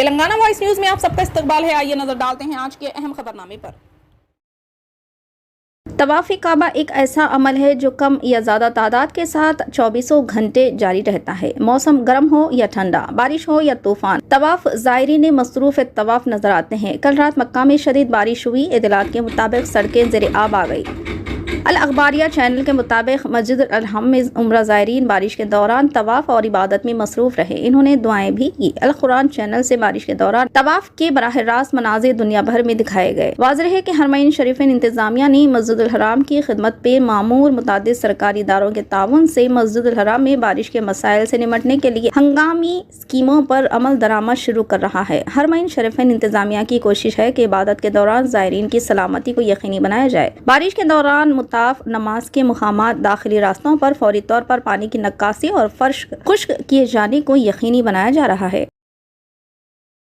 Telangana voice news میں آپ سب کا استقبال ہے. آئیے نظر ڈالتے ہیں آج کے اہم خبرنامے پر. طواف کعبہ ایک ایسا عمل ہے جو کم یا زیادہ تعداد کے ساتھ 24 گھنٹے جاری رہتا ہے. موسم گرم ہو یا ٹھنڈا، بارش ہو یا طوفان، طواف زائرین مصروف طواف نظر آتے ہیں. کل رات مکہ میں شدید بارش ہوئی. اطلاعات کے مطابق سڑکیں زیر آب آ گئی. الاخباریہ چینل کے مطابق مسجد الحرم میں عمرہ زائرین بارش کے دوران طواف اور عبادت میں مصروف رہے. انہوں نے دعائیں بھی کی. القرآن چینل سے بارش کے دوران طواف کے براہ راست مناظر دنیا بھر میں دکھائے گئے. واضح ہے کہ حرمین شریفین انتظامیہ نے مسجد الحرام کی خدمت پہ معمور متعدد سرکاری اداروں کے تعاون سے مسجد الحرام میں بارش کے مسائل سے نمٹنے کے لیے ہنگامی اسکیموں پر عمل درآمد شروع کر رہا ہے. حرمین شریفین انتظامیہ کی کوشش ہے کہ عبادت کے دوران زائرین کی سلامتی کو یقینی بنایا جائے. بارش کے دوران طواف نماز کے مقامات داخلی راستوں پر فوری طور پر پانی کی نکاسی اور فرش خشک کیے جانے کو یقینی بنایا جا رہا ہے.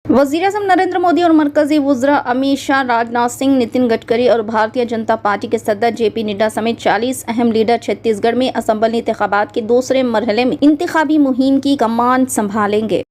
وزیر اعظم نریندر مودی اور مرکزی وزراء امیت شاہ، راجناتھ سنگھ، نتن گڈکری اور بھارتیہ جنتا پارٹی کے صدر جے پی نڈا سمیت 40 اہم لیڈر چھتیس گڑھ میں اسمبلی انتخابات کے دوسرے مرحلے میں انتخابی مہم کی کمان سنبھالیں گے.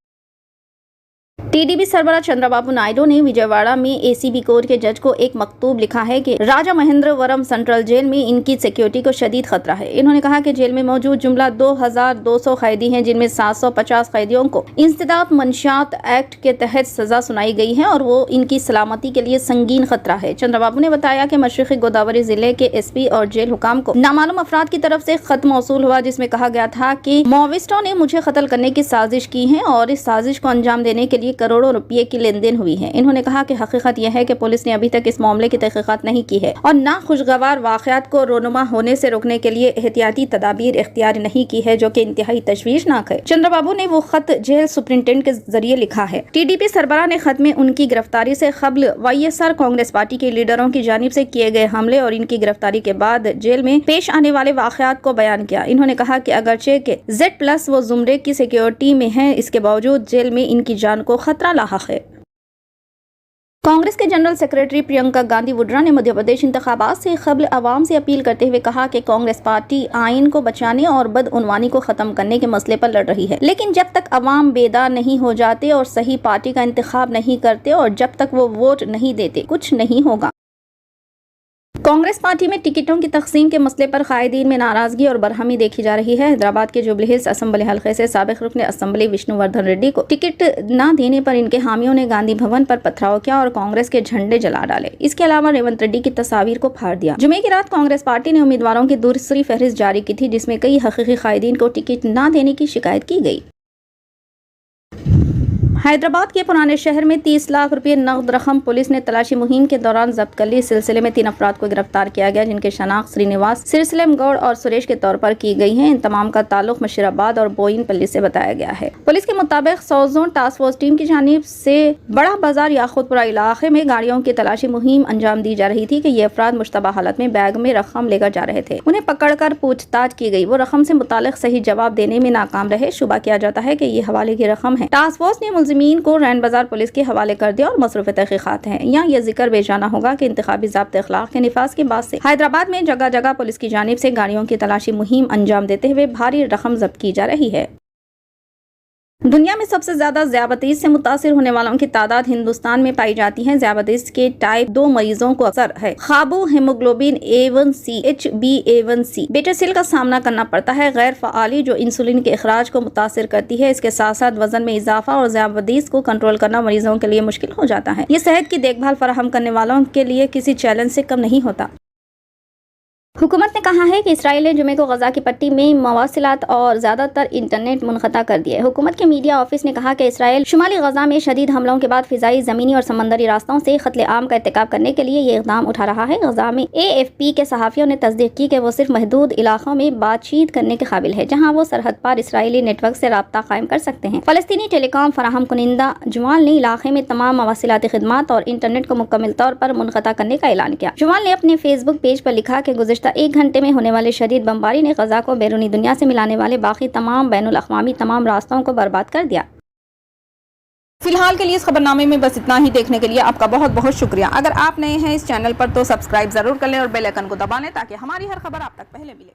ٹی ڈی پی سربراہ چندرا بابو نائیڈو نے وجے واڑہ میں اے سی بی کورٹ کے جج کو ایک مکتوب لکھا ہے کہ راجا مہندر ورم سینٹرل جیل میں ان کی سیکیورٹی کو شدید خطرہ ہے. انہوں نے کہا کہ جیل میں موجود جملہ 2200 قیدی ہیں، جن میں 750 قیدیوں کو انسداد منشیات ایکٹ کے تحت سزا سنائی گئی ہے اور وہ ان کی سلامتی کے لیے سنگین خطرہ ہے. چندرا بابو نے بتایا کہ مشرقی گوداوری ضلع کے ایس پی اور جیل حکام کو نامعلوم افراد کی طرف سے خط موصول ہوا، جس میں کہا گیا تھا کہ ماویسٹوں نے مجھے قتل کرنے کی سازش کی ہے اور اس سازش کو انجام دینے کے لیے کروڑوں روپے کی لین دین ہوئی ہے. انہوں نے کہا کہ حقیقت یہ ہے کہ پولیس نے ابھی تک اس معاملے کی تحقیقات نہیں کی ہے اور نہ خوشگوار واقعات کو رونما ہونے سے روکنے کے لیے احتیاطی تدابیر اختیار نہیں کی ہے، جو کہ انتہائی تشویشناک ہے. چندرا بابو نے وہ خط جیل سپرنٹینڈنٹ کے ذریعے لکھا ہے. ٹی ڈی پی سربراہ نے خط میں ان کی گرفتاری سے قبل وائی ایس آر کانگریس پارٹی کے لیڈروں کی جانب سے کیے گئے حملے اور ان کی گرفتاری کے بعد جیل میں پیش آنے والے واقعات کو بیان کیا. انہوں نے کہا کہ اگرچہ کہ Z+ وہ زمرے کی سیکیورٹی میں ہیں، اس کے باوجود جیل میں ان کی جان کو خطرہ لاحق ہے. کانگریس کے جنرل سیکریٹری پرینکا گاندھی وڈرا نے مدھیہ پردیش انتخابات سے قبل عوام سے اپیل کرتے ہوئے کہا کہ کانگریس پارٹی آئین کو بچانے اور بدعنوانی کو ختم کرنے کے مسئلے پر لڑ رہی ہے، لیکن جب تک عوام بیدار نہیں ہو جاتے اور صحیح پارٹی کا انتخاب نہیں کرتے اور جب تک وہ ووٹ نہیں دیتے، کچھ نہیں ہوگا. کانگریس پارٹی میں ٹکٹوں کی تقسیم کے مسئلے پر قائدین میں ناراضگی اور برہمی دیکھی جا رہی ہے. حیدرآباد کے جوبلی ہلز اسمبلی حلقے سے سابق رکن اسمبلی وشنو وردھن ریڈی کو ٹکٹ نہ دینے پر ان کے حامیوں نے گاندھی بھون پر پتھراؤ کیا اور کانگریس کے جھنڈے جلا ڈالے. اس کے علاوہ ریونت ریڈی کی تصاویر کو پھاڑ دیا. جمعے کی رات کانگریس پارٹی نے امیدواروں کی دوسری فہرست جاری کی تھی، جس میں کئی حقیقی قائدین کو ٹکٹ نہ دینے کی شکایت کی گئی. حیدرآباد کے پرانے شہر میں 30 لاکھ روپے نقد رقم پولیس نے تلاشی مہم کے دوران ضبط کر لی. اس سلسلے میں 3 افراد کو گرفتار کیا گیا، جن کی شناخت سرینیواس، سرسلم گوڑ اور سریش کے طور پر کی گئی ہے. ان تمام کا تعلق مشیر آباد اور بوئن پلی سے بتایا گیا ہے. پولیس کے مطابق سوزون ٹاسک فورس ٹیم کی جانب سے بڑا بازار یاقوت پورہ علاقے میں گاڑیوں کی تلاشی مہم انجام دی جا رہی تھی کہ یہ افراد مشتبہ حالت میں بیگ میں رقم لے کر جا رہے تھے. انہیں پکڑ کر پوچھ تاچھ کی گئی. وہ رقم سے متعلق صحیح جواب دینے میں ناکام رہے. شبہ کیا جاتا ہے کہ یہ حوالے کی رقم ہے. ٹاسک فورس نے ملزمین کو رین بازار پولیس کے حوالے کر دیا اور مصروف تحقیقات ہیں. یہاں یہ ذکر بے جانا ہوگا کہ انتخابی ضابطۂ اخلاق کے نفاذ کے بعد سے حیدرآباد میں جگہ جگہ پولیس کی جانب سے گاڑیوں کی تلاشی مہم انجام دیتے ہوئے بھاری رقم ضبط کی جا رہی ہے. دنیا میں سب سے زیادہ ذیابیطس سے متاثر ہونے والوں کی تعداد ہندوستان میں پائی جاتی ہے. ذیابیطس کے ٹائپ 2 مریضوں کو اکثر ہے قابو ہیموگلوبن A1C HbA1c بیٹا سیل کا سامنا کرنا پڑتا ہے. غیر فعالی جو انسولین کے اخراج کو متاثر کرتی ہے. اس کے ساتھ ساتھ وزن میں اضافہ اور ذیابیطس کو کنٹرول کرنا مریضوں کے لیے مشکل ہو جاتا ہے. یہ صحت کی دیکھ بھال فراہم کرنے والوں کے لیے کسی چیلنج سے کم نہیں ہوتا. حکومت نے کہا ہے کہ اسرائیل نے جمعے کو غزہ کی پٹی میں مواصلات اور زیادہ تر انٹرنیٹ منقطع کر دیے. حکومت کے میڈیا آفس نے کہا کہ اسرائیل شمالی غزہ میں شدید حملوں کے بعد فضائی، زمینی اور سمندری راستوں سے قتل عام کا ارتکاب کرنے کے لیے یہ اقدام اٹھا رہا ہے. غزہ میں AFP کے صحافیوں نے تصدیق کی کہ وہ صرف محدود علاقوں میں بات چیت کرنے کے قابل ہے، جہاں وہ سرحد پار اسرائیلی نیٹ ورک سے رابطہ قائم کر سکتے ہیں. فلسطینی ٹیلی کام فراہم کنندہ جوال نے علاقے میں تمام مواصلاتی خدمات اور انٹرنیٹ کو مکمل طور پر منقطع کرنے کا اعلان کیا. جوال نے اپنے فیس بک پیج پر لکھا کہ گزشتہ 1 گھنٹے میں ہونے والے شدید بمباری نے غزہ کو بیرونی دنیا سے ملانے والے باقی تمام بین الاقوامی تمام راستوں کو برباد کر دیا. فی الحال کے لیے اس خبرنامے میں بس اتنا ہی. دیکھنے کے لیے آپ کا بہت بہت شکریہ. اگر آپ نئے ہیں اس چینل پر تو سبسکرائب ضرور کر لیں اور بیل آئیکن کو دبا لیں تاکہ ہماری ہر خبر آپ تک پہلے ملے.